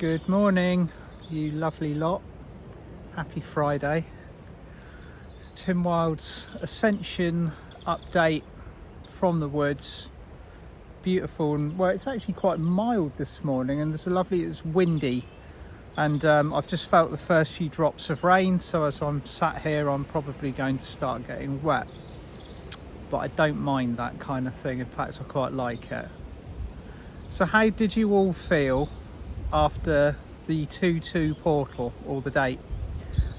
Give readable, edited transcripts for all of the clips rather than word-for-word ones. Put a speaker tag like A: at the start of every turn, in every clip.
A: Good morning, you lovely lot. Happy Friday. It's Tim Wild's Ascension update from the woods. Beautiful, and well, it's actually quite mild this morning, and it's windy, and I've just felt the first few drops of rain, so as I'm sat here I'm probably going to start getting wet, but I don't mind that kind of thing. In fact, I quite like it. So how did you all feel after the 2/2 portal, or the date,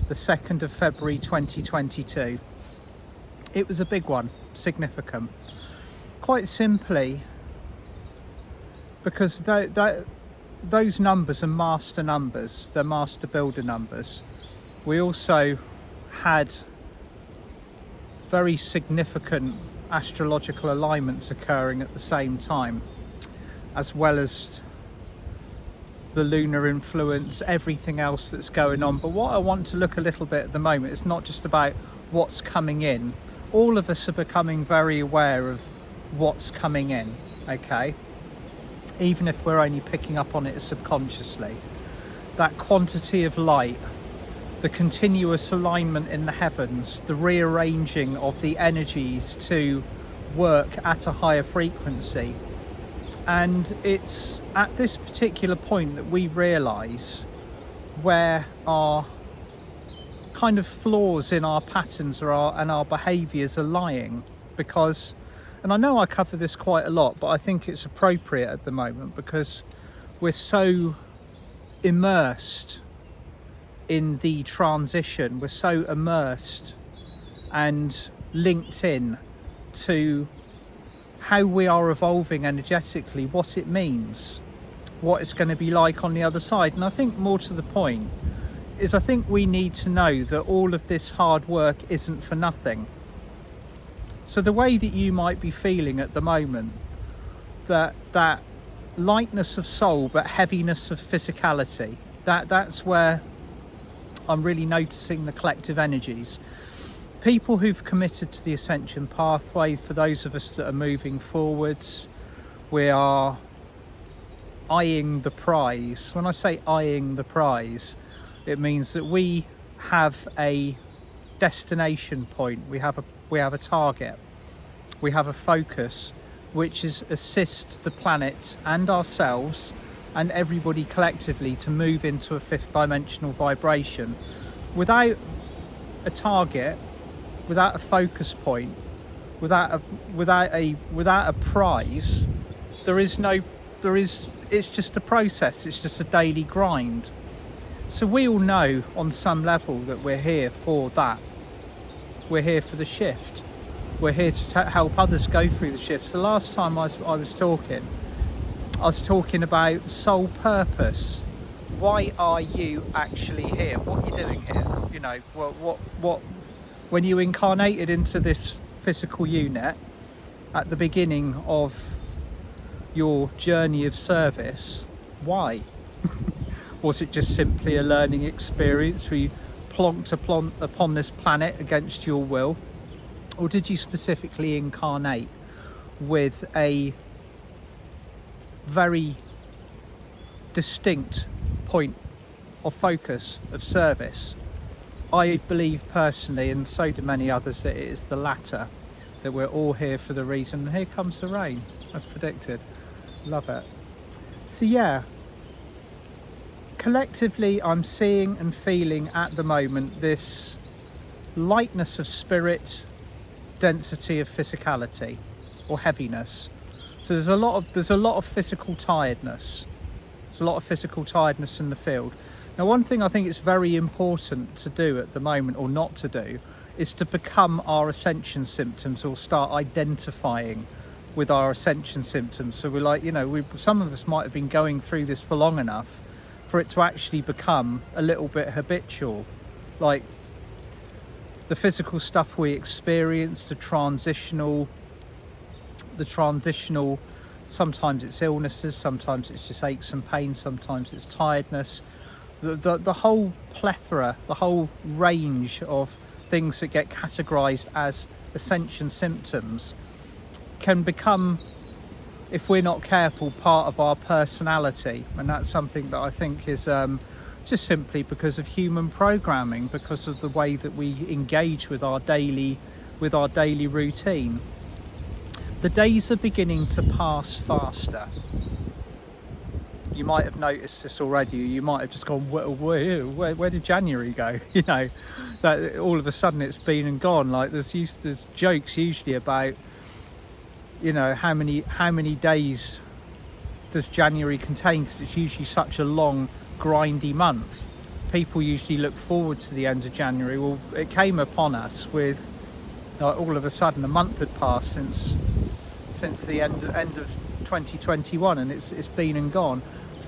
A: the 2nd of February 2022? It was a big one, significant. Quite simply because those numbers are master numbers, they're master builder numbers. We also had very significant astrological alignments occurring at the same time, as well as the lunar influence, everything else that's going on. But what I want to look a little bit at the moment is not just about what's coming in. All of us are becoming very aware of what's coming in, okay? Even if we're only picking up on it subconsciously. That quantity of light, the continuous alignment in the heavens, the rearranging of the energies to work at a higher frequency. And it's at this particular point that we realise where our kind of flaws in our patterns and our behaviours are lying. Because, and I know I cover this quite a lot, but I think it's appropriate at the moment because we're so immersed in the transition, we're so immersed and linked in to how we are evolving energetically, what it means, what it's going to be like on the other side. And I think more to the point is I think we need to know that all of this hard work isn't for nothing. So the way that you might be feeling at the moment, that lightness of soul but heaviness of physicality, that's where I'm really noticing the collective energies. People who've committed to the ascension pathway, for those of us that are moving forwards, we are eyeing the prize. When I say eyeing the prize, it means that we have a destination point, we have a target, we have a focus, which is assist the planet and ourselves and everybody collectively to move into a fifth dimensional vibration. Without a target, without a focus point, without a prize, it's just a process, it's just a daily grind. So we all know on some level that we're here for that. We're here for the shift. We're here to help others go through the shifts. The last time I was talking about soul purpose. Why are you actually here? What are you doing here? You know, what when you incarnated into this physical unit at the beginning of your journey of service, why? Was it just simply a learning experience where you plonked upon this planet against your will? Or did you specifically incarnate with a very distinct point of focus of service? I believe personally, and so do many others, that it is the latter, that we're all here for the reason. And here comes the rain, as predicted. Love it. So yeah, collectively I'm seeing and feeling at the moment this lightness of spirit, density of physicality, or heaviness. So there's a lot of physical tiredness. There's a lot of physical tiredness in the field. Now, one thing I think it's very important to do at the moment, or not to do, is to become our ascension symptoms, or start identifying with our ascension symptoms. So we're like, some of us might have been going through this for long enough for it to actually become a little bit habitual. Like the physical stuff we experience, the transitional, sometimes it's illnesses, sometimes it's just aches and pains, sometimes it's tiredness. The whole plethora, the whole range of things that get categorized as ascension symptoms can become if we're not careful, part of our personality. And that's something that I think is just simply because of human programming, because of the way that we engage with our daily routine. The days are beginning to pass faster. You might have noticed this already. You might have just gone, where did January go? You know, that all of a sudden it's been and gone. Like there's jokes usually about, you know, how many days does January contain, because it's usually such a long, grindy month. People usually look forward to the end of January. Well, it came upon us with all of a sudden a month had passed since the end of 2021, and it's been and gone.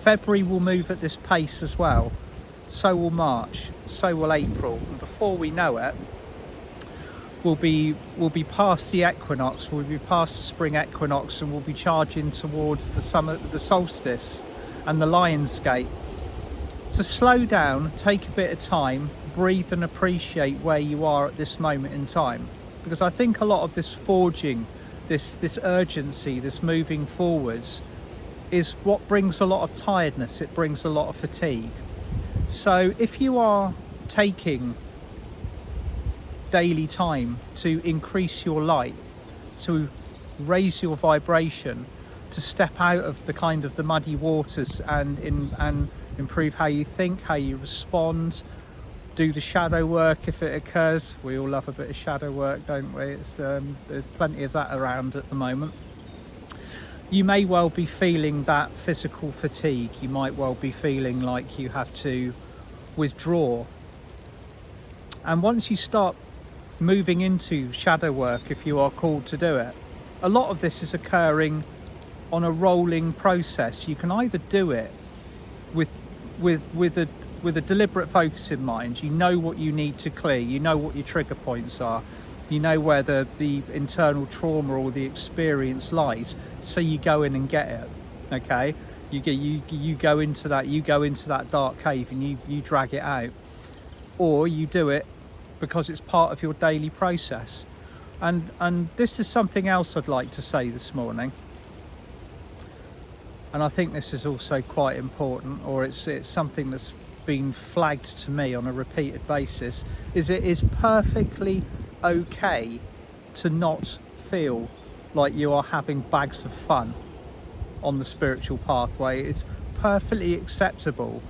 A: February will move at this pace as well. So will March. So will April. And before we know it, we'll be past the equinox. We'll be past the spring equinox, and we'll be charging towards the summer, the solstice, and the Lion's Gate. So slow down, take a bit of time, breathe, and appreciate where you are at this moment in time. Because I think a lot of this forging, this urgency, this moving forwards, is what brings a lot of tiredness. It brings a lot of fatigue. So if you are taking daily time to increase your light, to raise your vibration, to step out of the muddy waters and improve how you think, how you respond, do the shadow work if it occurs. We all love a bit of shadow work, don't we? There's plenty of that around at the moment. You may well be feeling that physical fatigue. You might well be feeling like you have to withdraw. And once you start moving into shadow work, if you are called to do it, a lot of this is occurring on a rolling process. You can either do it with a deliberate focus in mind. You know what you need to clear. You know what your trigger points are. You know where the internal trauma or the experience lies. So you go in and get it. Okay, you go into that dark cave and you drag it out, or you do it because it's part of your daily process. And this is something else I'd like to say this morning. And I think this is also quite important, or it's something that's been flagged to me on a repeated basis, is it is perfectly okay to not feel like you are having bags of fun on the spiritual pathway. It's perfectly acceptable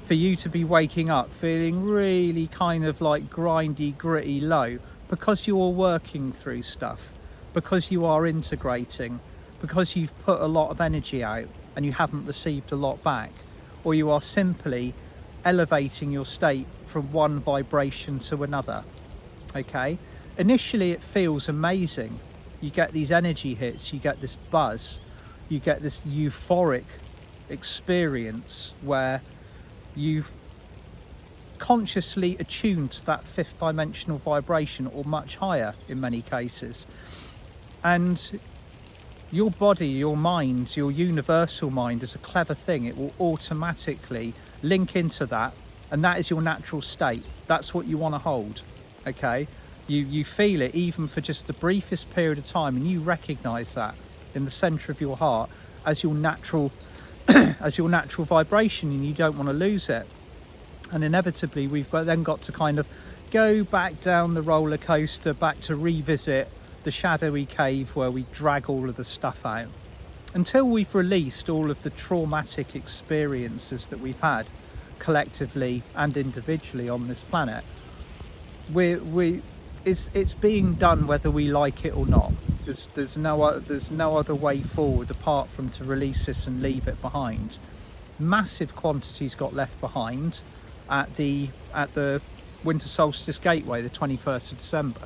A: for you to be waking up feeling really kind of like grindy, gritty low, because you are working through stuff, because you are integrating, because you've put a lot of energy out and you haven't received a lot back, or you are simply elevating your state from one vibration to another. Okay, initially it feels amazing. You get these energy hits, you get this buzz, you get this euphoric experience where you've consciously attuned to that fifth dimensional vibration, or much higher in many cases. And your body, your mind, your universal mind is a clever thing. It will automatically link into that, and that is your natural state. That's what you want to hold. Okay, you feel it even for just the briefest period of time, and you recognize that in the center of your heart as your natural as your natural vibration, and you don't want to lose it. And inevitably we've then got to kind of go back down the roller coaster, back to revisit the shadowy cave where we drag all of the stuff out, until we've released all of the traumatic experiences that we've had collectively and individually on this planet. It's being done whether we like it or not. There's no other way forward apart from to release this and leave it behind. Massive quantities got left behind at the winter solstice gateway, the 21st of December,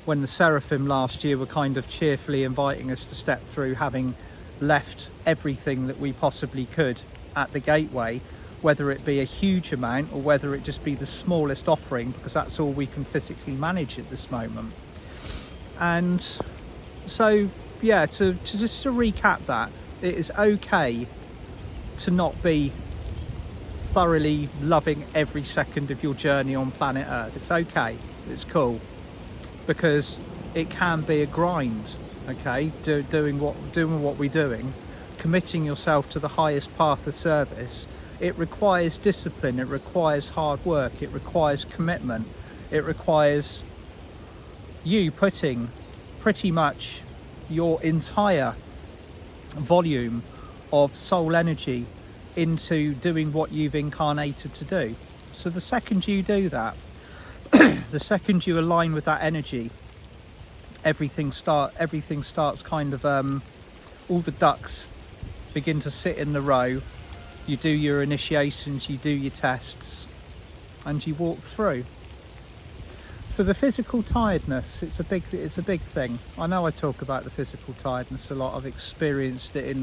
A: when the Seraphim last year were kind of cheerfully inviting us to step through, having left everything that we possibly could at the gateway, whether it be a huge amount or whether it just be the smallest offering, because that's all we can physically manage at this moment. And so, yeah, to recap that, it is okay to not be thoroughly loving every second of your journey on planet Earth. It's okay, it's cool, because it can be a grind. okay, doing what we're doing, committing yourself to the highest path of service, it requires discipline, it requires hard work, it requires commitment, it requires you putting pretty much your entire volume of soul energy into doing what you've incarnated to do. So the second you do that, the second you align with that energy, everything starts kind of all the ducks begin to sit in the row. You do your initiations, you do your tests, and you walk through. So the physical tiredness, it's a big thing. I know I talk about the physical tiredness a lot. I've experienced it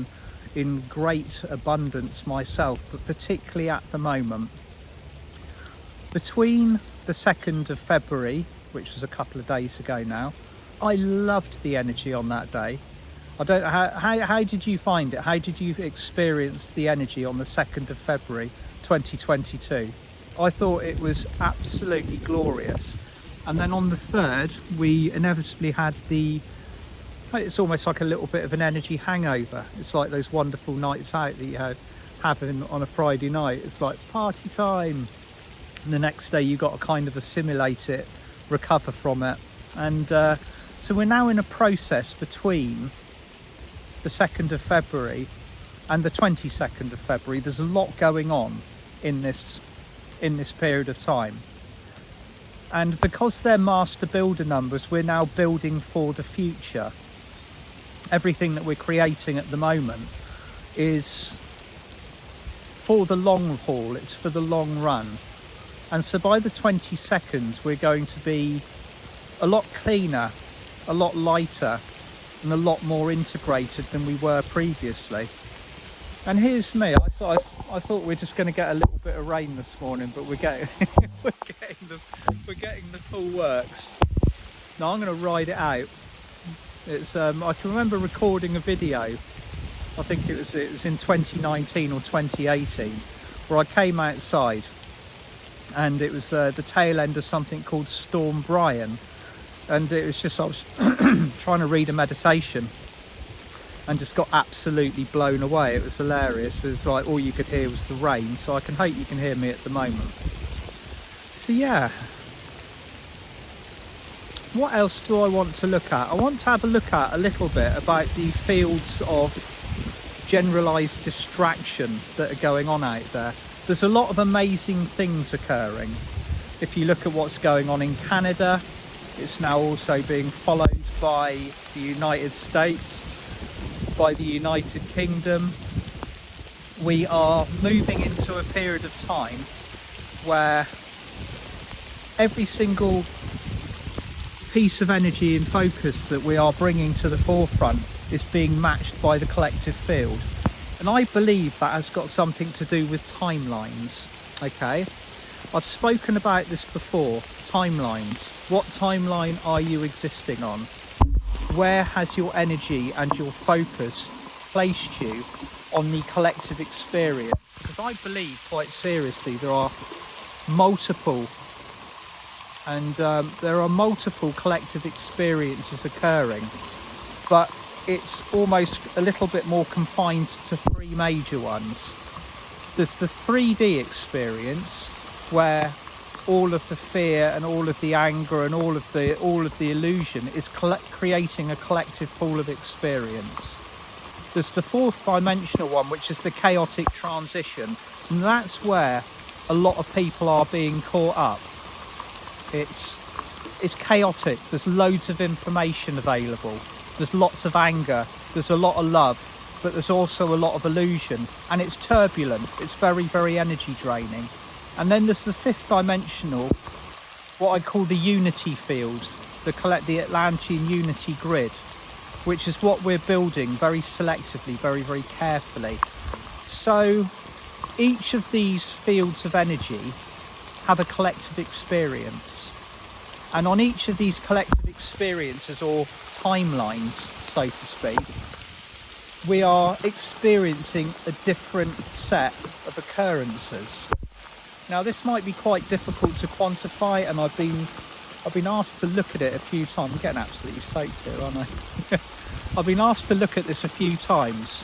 A: in great abundance myself, but particularly at the moment. Between the 2nd of February, which was a couple of days ago now, I loved the energy on that day. I don't know, how did you find it? How did you experience the energy on the 2nd of February 2022? I thought it was absolutely glorious. And then on the 3rd, we inevitably had it's almost like a little bit of an energy hangover. It's like those wonderful nights out that you have on a Friday night. It's like party time. And the next day you got to kind of assimilate it, recover from it. And so we're now in a process between the 2nd of February and the 22nd of February. There's a lot going on in this period of time. And because they're master builder numbers, we're now building for the future. Everything that we're creating at the moment is for the long haul, it's for the long run. And so by the 22nd, we're going to be a lot cleaner, a lot lighter, and a lot more integrated than we were previously. And here's me. I thought we're just going to get a little bit of rain this morning, but we're getting we're getting the full works. Now I'm going to ride it out. It's I can remember recording a video. I think it was in 2019 or 2018, where I came outside, and it was the tail end of something called Storm Brian, and it was just I was trying to read a meditation and just got absolutely blown away. It was hilarious. It was like all you could hear was the rain, so I can hope you can hear me at the moment. So yeah, what else do I want to look at? I want to have a look at a little bit about the fields of generalized distraction that are going on out there. There's a lot of amazing things occurring. If you look at what's going on in Canada, it's now also being followed by the United States, by the United Kingdom. We are moving into a period of time where every single piece of energy and focus that we are bringing to the forefront is being matched by the collective field. And I believe that has got something to do with timelines, okay? I've spoken about this before, timelines. What timeline are you existing on? Where has your energy and your focus placed you on the collective experience? Because I believe quite seriously there are multiple collective experiences occurring, but it's almost a little bit more confined to 3 major ones. There's the 3D experience, where all of the fear and all of the anger and all of the illusion is creating a collective pool of experience. There's the 4th dimensional one, which is the chaotic transition, and that's where a lot of people are being caught up. It's chaotic. There's loads of information available. There's lots of anger. There's a lot of love, but there's also a lot of illusion, and it's turbulent. It's very, very energy draining. And then there's the 5th dimensional, what I call the unity field, the Atlantean unity grid, which is what we're building very selectively, very, very carefully. So each of these fields of energy have a collective experience. And on each of these collective experiences, or timelines, so to speak, we are experiencing a different set of occurrences. Now, this might be quite difficult to quantify, and I've been asked to look at it a few times. I'm getting absolutely soaked here, aren't I? I've been asked to look at this a few times.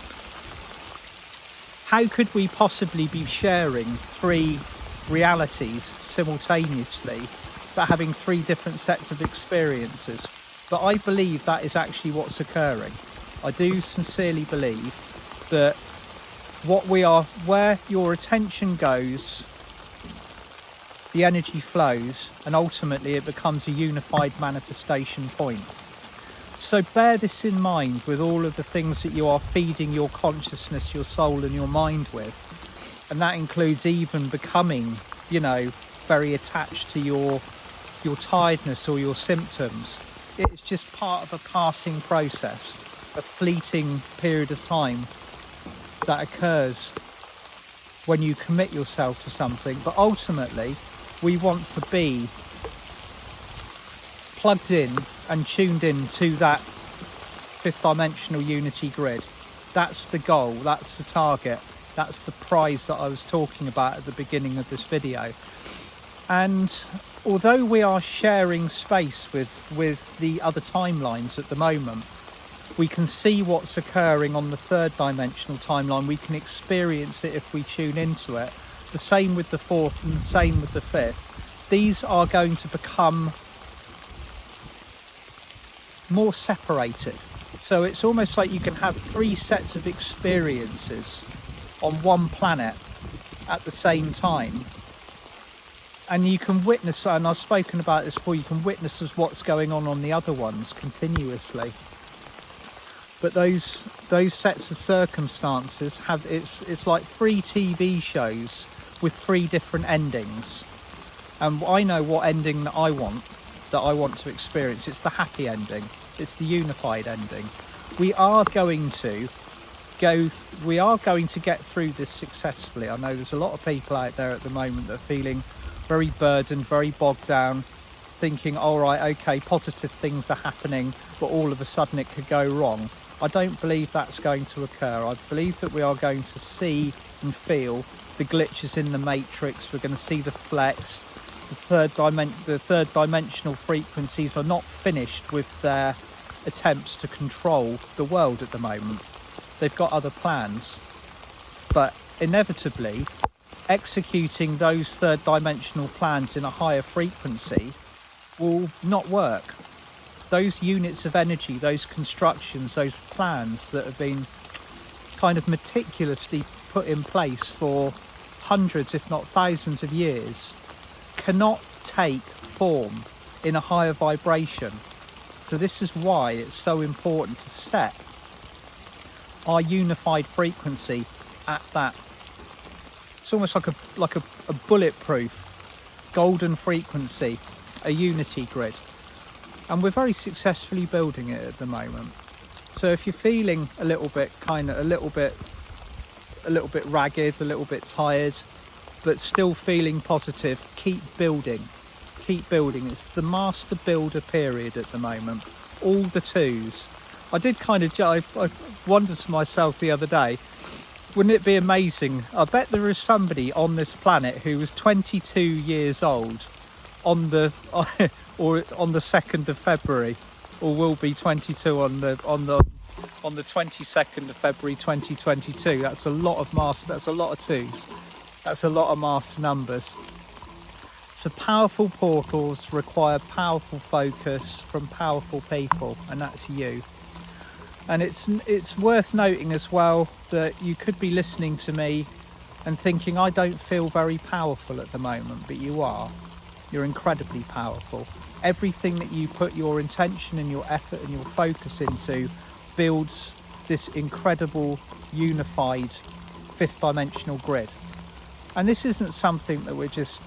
A: How could we possibly be sharing 3 realities simultaneously, but having 3 different sets of experiences? But I believe that is actually what's occurring. I do sincerely believe that where your attention goes, the energy flows, and ultimately it becomes a unified manifestation point. So bear this in mind with all of the things that you are feeding your consciousness, your soul and your mind with. And that includes even becoming, very attached to your tiredness or your symptoms. It's just part of a passing process, a fleeting period of time that occurs when you commit yourself to something. But ultimately, we want to be plugged in and tuned in to that 5th dimensional unity grid. That's the goal, that's the target, that's the prize that I was talking about at the beginning of this video. And although we are sharing space with the other timelines at the moment, we can see what's occurring on the 3rd dimensional timeline. We can experience it if we tune into it. The same with the 4th and the same with the 5th. These are going to become more separated. So it's almost like you can have 3 sets of experiences on one planet at the same time. And you can witness, and I've spoken about this before, you can witness what's going on the other ones continuously. But those sets of circumstances have, it's like 3 TV shows with 3 different endings. And I know what ending that I want to experience. It's the happy ending. It's the unified ending. We are going to get through this successfully. I know there's a lot of people out there at the moment that are feeling very burdened, very bogged down, thinking, all right, okay, positive things are happening, but all of a sudden it could go wrong. I don't believe that's going to occur. I believe that we are going to see and feel the glitches in the matrix. We're going to see the flex. The third dimensional frequencies are not finished with their attempts to control the world at the moment. They've got other plans. But inevitably, executing those 3rd dimensional plans in a higher frequency will not work. Those units of energy, those constructions, those plans that have been kind of meticulously put in place for hundreds, if not thousands of years, cannot take form in a higher vibration. So this is why it's so important to set our unified frequency at that. It's almost like a bulletproof golden frequency, a unity grid. And we're very successfully building it at the moment. So if you're feeling a little bit ragged, a little bit tired, but still feeling positive, keep building. It's the master builder period at the moment. All the 2s. I did I wondered to myself the other day, wouldn't it be amazing? I bet there is somebody on this planet who was 22 years old on the 2nd of February, or will be 22 on the 22nd of February 2022. That's a lot of 2s. That's a lot of master numbers. So powerful portals require powerful focus from powerful people, and that's you. And it's worth noting as well that you could be listening to me and thinking, I don't feel very powerful at the moment, but you are. You're incredibly powerful. Everything that you put your intention and your effort and your focus into builds this incredible unified 5th dimensional grid. And this isn't something that we're just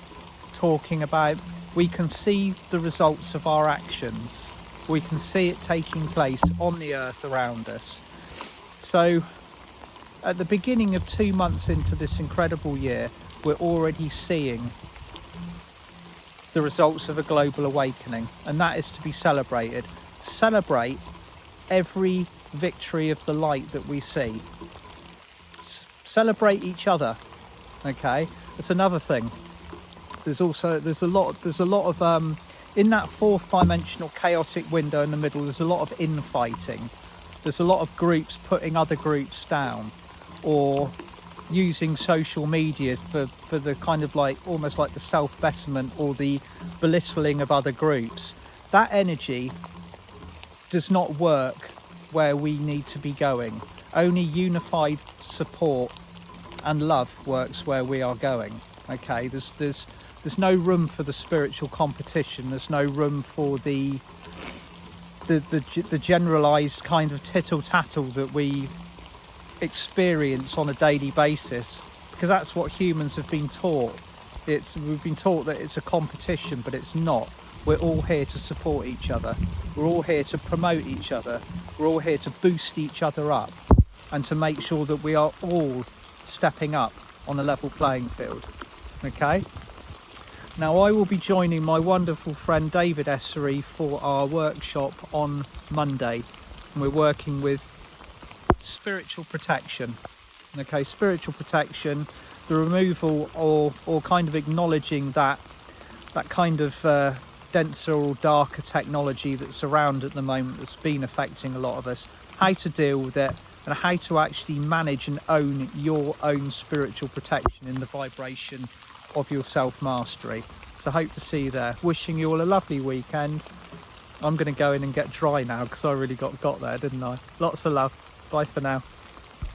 A: talking about. We can see the results of our actions. We can see it taking place on the earth around us. So at the beginning of 2 months into this incredible year, we're already seeing the results of a global awakening, and that is to be celebrated. Celebrate every victory of the light that we see. Celebrate each other. Okay, that's another thing. There's a lot of in that 4th dimensional chaotic window in the middle, there's a lot of infighting. There's a lot of groups putting other groups down, or using social media for the kind of like almost like the self-betterment or the belittling of other groups. That energy does not work where we need to be going. Only unified support and love works where we are going. Okay, there's no room for the spiritual competition. There's no room for the generalized kind of tittle tattle that we experience on a daily basis, because that's what humans have been taught. We've been taught that it's a competition, but it's not. We're all here to support each other. We're all here to promote each other. We're all here to boost each other up and to make sure that we are all stepping up on a level playing field. Okay? Now, I will be joining my wonderful friend David Essery for our workshop on Monday. And we're working with spiritual protection. Okay, spiritual protection, the removal or kind of acknowledging that kind of denser or darker technology that's around at the moment that's been affecting a lot of us, how to deal with it, and how to actually manage and own your own spiritual protection in the vibration of your self-mastery. So I hope to see you there. Wishing you all a lovely weekend. I'm going to go in and get dry now because I really got there, didn't I? Lots of love. Bye for now.